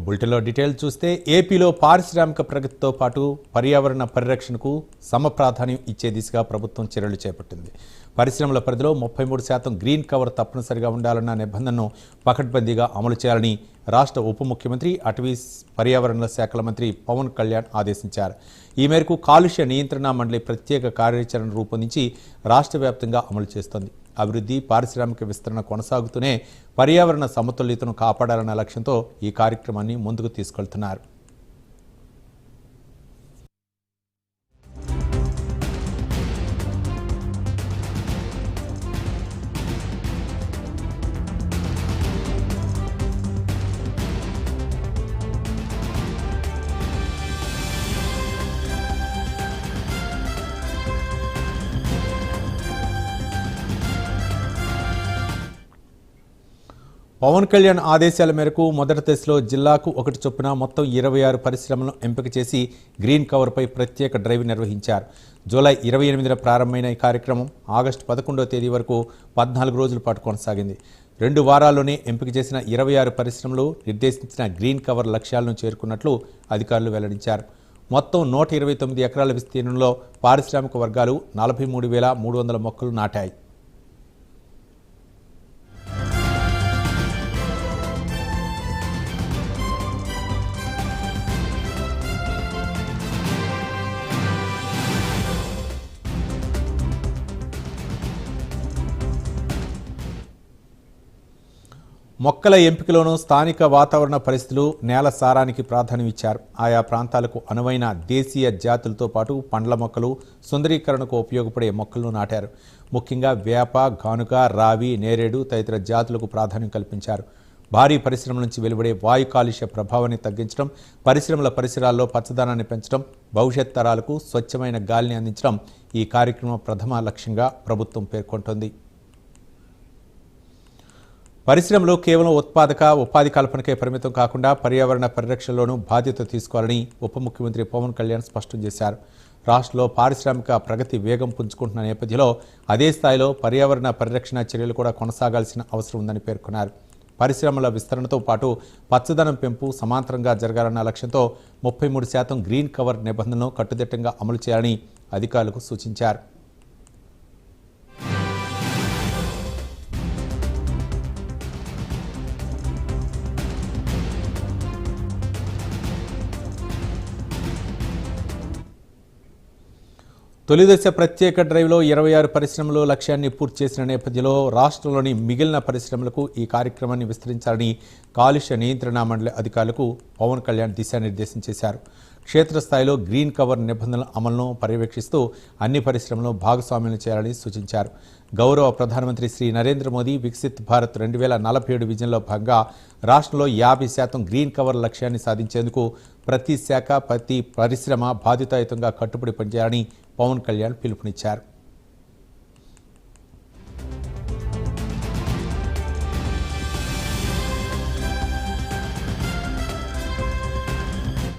బులెటిన్లో డీటెయిల్ చూస్తే ఏపీలో పారిశ్రామిక ప్రగతితో పాటు పర్యావరణ పరిరక్షణకు సమప్రాధాన్యం ఇచ్చే దిశగా ప్రభుత్వం చర్యలు చేపట్టింది. పరిశ్రమల పరిధిలో 33% గ్రీన్ కవర్ తప్పనిసరిగా ఉండాలన్న నిబంధనను పకడ్బందీగా అమలు చేయాలని రాష్ట్ర ఉప ముఖ్యమంత్రి అటవీ పర్యావరణ శాఖల మంత్రి పవన్ కళ్యాణ్ ఆదేశించారు. ఈ మేరకు కాలుష్య నియంత్రణ మండలి ప్రత్యేక కార్యాచరణ రూపొందించి రాష్ట్ర వ్యాప్తంగా అమలు చేస్తోంది. అభివృద్ధి, పారిశ్రామిక విస్తరణ కొనసాగుతూనే పర్యావరణ సమతుల్యతను కాపాడాలన్న లక్ష్యంతో ఈ కార్యక్రమాన్ని ముందుకు తీసుకెళ్తున్నారు. పవన్ కళ్యాణ్ ఆదేశాల మేరకు మొదటి దశలో జిల్లాకు ఒకటి చొప్పున మొత్తం 26 పరిశ్రమలను ఎంపిక చేసి గ్రీన్ కవర్పై ప్రత్యేక డ్రైవ్ నిర్వహించారు. జూలై 28న ప్రారంభమైన ఈ కార్యక్రమం ఆగస్టు 11వ తేదీ వరకు 14 రోజుల పాటు కొనసాగింది. 2 వారాల్లోనే ఎంపిక చేసిన 26 పరిశ్రమలు నిర్దేశించిన గ్రీన్ కవర్ లక్ష్యాలను చేరుకున్నట్లు అధికారులు వెల్లడించారు. మొత్తం 129 ఎకరాల విస్తీర్ణంలో పారిశ్రామిక వర్గాలు 43,300 మొక్కలు నాటాయి. మొక్కల ఎంపికలోనూ స్థానిక వాతావరణ పరిస్థితులు, నేల సారానికి ప్రాధాన్యం ఇచ్చారు. ఆయా ప్రాంతాలకు అనువైన దేశీయ జాతులతో పాటు పండ్ల మొక్కలు, సుందరీకరణకు ఉపయోగపడే మొక్కలను నాటారు. ముఖ్యంగా వేప, గానుగ, రావి, నేరేడు తదితర జాతులకు ప్రాధాన్యం కల్పించారు. భారీ పరిశ్రమల నుంచి వెలువడే వాయు కాలుష్య ప్రభావాన్ని తగ్గించడం, పరిశ్రమల పరిసరాల్లో పచ్చదనాన్ని పెంచడం, భవిష్యత్ తరాలకు స్వచ్ఛమైన గాలిని అందించడం ఈ కార్యక్రమం ప్రథమ లక్ష్యంగా ప్రభుత్వం పేర్కొంటోంది. పరిశ్రమలు కేవలం ఉపాధి కల్పనకే పరిమితం కాకుండా పర్యావరణ పరిరక్షణలోనూ బాధ్యత తీసుకోవాలని ఉప ముఖ్యమంత్రి పవన్ కళ్యాణ్ స్పష్టం చేశారు. రాష్ట్రంలో పారిశ్రామిక ప్రగతి వేగం పుంజుకుంటున్న నేపథ్యంలో అదే స్థాయిలో పర్యావరణ పరిరక్షణ చర్యలు కూడా కొనసాగాల్సిన అవసరం ఉందని పేర్కొన్నారు. పరిశ్రమల విస్తరణతో పాటు పచ్చదనం పెంపు సమాంతరంగా జరగాలన్న లక్ష్యంతో 33% గ్రీన్ కవర్ నిబంధనను కట్టుదిట్టంగా అమలు చేయాలని అధికారులకు సూచించారు. తొలిదశ ప్రత్యేక డ్రైవ్లో 26 పరిశ్రమలు లక్ష్యాన్ని పూర్తి చేసిన నేపథ్యంలో రాష్ట్రంలోని మిగిలిన పరిశ్రమలకు ఈ కార్యక్రమాన్ని విస్తరించాలని కాలుష్య నియంత్రణ మండలి అధికారులకు పవన్ కళ్యాణ్ దిశానిర్దేశం చేశారు. క్షేత్రస్థాయిలో గ్రీన్ కవర్ నిబంధనల అమలును పర్యవేక్షిస్తూ అన్ని పరిశ్రమలను భాగస్వామ్యం చేయాలని సూచించారు. గౌరవ ప్రధానమంత్రి శ్రీ నరేంద్ర మోదీ వికసిత్ భారత్ 2047 విజన్లో భాగంగా రాష్ట్రంలో 50% గ్రీన్ కవర్ లక్ష్యాన్ని సాధించేందుకు ప్రతి శాఖ, ప్రతి పరిశ్రమ బాధ్యతాయుతంగా కట్టుబడి పనిచేయాలని పవన్ కళ్యాణ్ పిలుపునిచ్చారు.